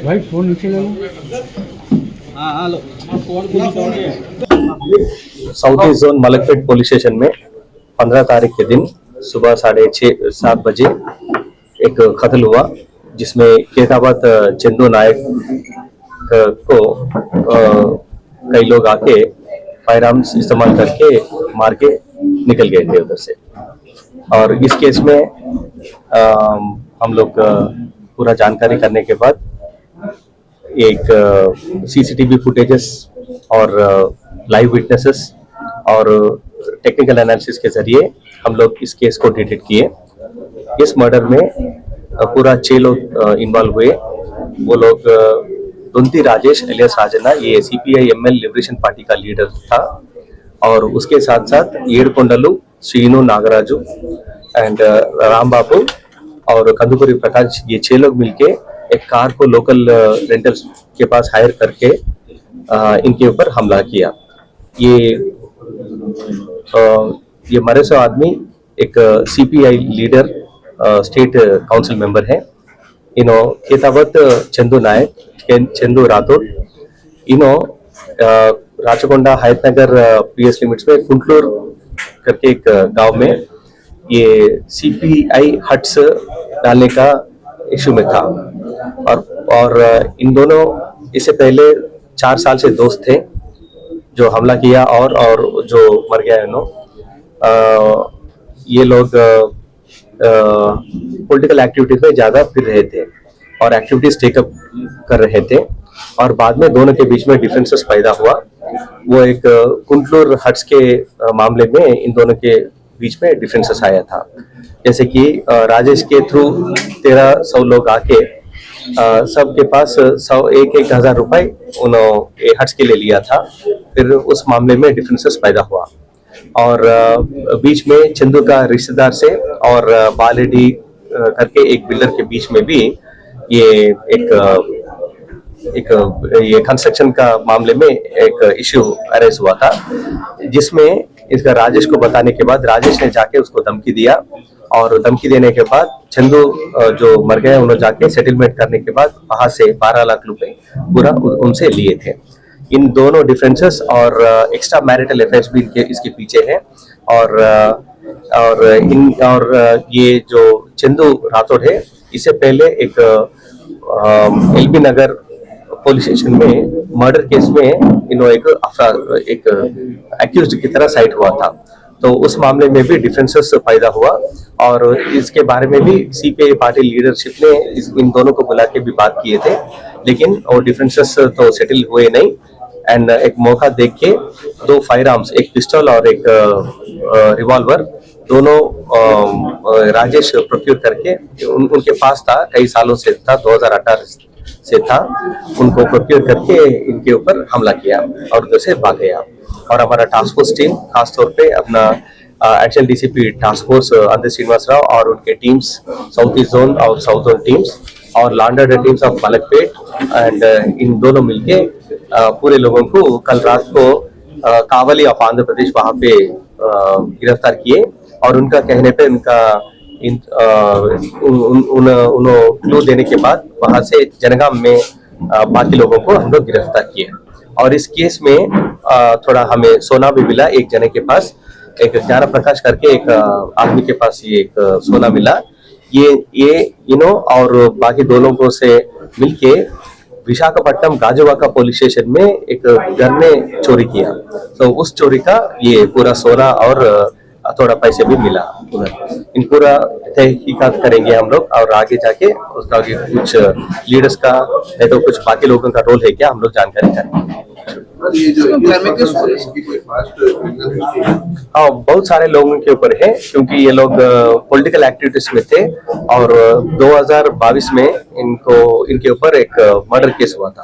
भाई फोन नीचे ले लो। हाँ लो। South east zone Malakpet police station में 15 तारीख के दिन सुबह 6:30-7 बजे एक कत्ल हुआ, जिसमें केताबाद चंदू नायक को कई लोग आके फायर आर्म्स इस्तेमाल करके मार के निकल गए थे उधर से। और इस केस में हम लोग पूरा जानकारी करने के बाद एक सीसीटीवी फुटेजेस और लाइव विटनेसेस और टेक्निकल एनालिसिस के जरिए हम लोग इस केस को डिटेक्ट किए। इस मर्डर में पूरा 6 लोग इन्वॉल्व हुए। वो लोग दुंती राजेश एलियस राजन्ना, ये सीपीआई एमएल लिबरेशन पार्टी का लीडर था, और उसके साथ साथ येडकोंडलू श्रीनु नागराजू एंड राम बाबू और कंदुपुरी प्रकाश, ये 6 लोग मिलके एक कार को लोकल रेंटल्स के पास हायर करके इनके ऊपर हमला किया। ये मरे सो आदमी एक CPI leader state council member है। इनो केतावत चंदू नायक, चंदू राठौड़, इनो राचकोंडा हयतनगर पीएस लिमिट्स में कुंटलूर करके एक गांव में ये सीपीआई हट्स डालने का इशू में था। और इन दोनों इससे पहले 4 साल से दोस्त थे जो हमला किया और जो मर गया है। ये लोग पॉलिटिकल एक्टिविटीज में ज्यादा फिर रहे थे और एक्टिविटीज टेकअप कर रहे थे, और बाद में दोनों के बीच में डिफरेंसेस पैदा हुआ। वो एक कुंटलूर हट्स के मामले में इन दोनों के बीच में डिफरेंसेस आया था, जैसे कि राजेश के थ्रू 1300 लोग आके सबके पास 1,000 रुपए उन्होंने हट्स के लिए लिया था। फिर उस मामले में डिफरेंसेस पैदा हुआ, और बीच में चंदू का रिश्तेदार से और बालेडी करके एक बिल्डर के बीच में भी ये ये कंस्ट्रक्शन का मामले में एक इश्यू अरेज हुआ था, जिसमें इसका राजेश को बताने के बाद राजेश ने जाके उसको धमकी दिया, और धमकी देने के बाद चंदू जो मर गए उन्होंने जाके सेटलमेंट करने के बाद वहां से 12 लाख रुपए पूरा उनसे लिए थे। इन दोनों डिफरेंसेस और एक्स्ट्रा मैरिटल अफेयर्स भी इसके पीछे है। और ये जो चंदू राठौड़ है, इससे पहले एक एलबी नगर पुलिस स्टेशन में मर्डर केस में इन्होंने एक एक्यूज्ड की तरह साइट हुआ था, तो उस मामले में भी डिफरेंसेस पैदा हुआ। और इसके बारे में भी सीपीआई पार्टी लीडरशिप ने इन दोनों को बुला के भी बात किए थे, लेकिन वो डिफरेंसेस तो सेटल हुए नहीं। एंड एक मौका देख के 2 फायर आर्म्स, एक पिस्टल और एक रिवॉल्वर, दोनों राजेश प्रोक्योर करके उनके पास था, कई सालों से था, 2018 से था, उनको प्रोक्योर करके इनके ऊपर हमला किया और उधर से भाग गया। और हमारा टास्क फोर्स टीम, खासतौर पे अपना एडिशनल डीसीपी टास्क फोर्स अंदर श्रीनिवास राव और उनके टीम्स, साउथ ईस्ट जोन और साउथ जोन टीम्स और land order teams of Malakpet and in दोनों मिलके पूरे लोगों को कल रात को कावली ऑफ आंध्र प्रदेश वहां पे गिरफ्तार किए, और उनका कहने पे उनका उन्होंने क्लू देने के बाद वहां से जनगाम में बाकी लोगों को हम लोग गिरफ्तार किए। और इस केस में थोड़ा हमें सोना भी मिला, एक जने के पास, एक ज्ञान प्रकाश करके एक आदमी के पास ये एक सोना मिला। ये और बाकी 2 लोगों से मिलके विशाखापट्टनम गाजुवाका पुलिस स्टेशन में एक घर में चोरी किया, तो उस चोरी का ये पूरा सोना और थोड़ा पैसे भी मिला। इन पूरा तहकीकात करेंगे हम लोग, और आगे जाके उसका कुछ लीडर्स का नहीं तो कुछ बाकी लोगों का रोल है क्या, हम लोग जानकारी करेंगे। हाँ, बहुत सारे लोगों के ऊपर है, क्योंकि ये लोग पॉलिटिकल एक्टिविटीज में थे, और 2022 में इनके ऊपर एक मर्डर केस हुआ था।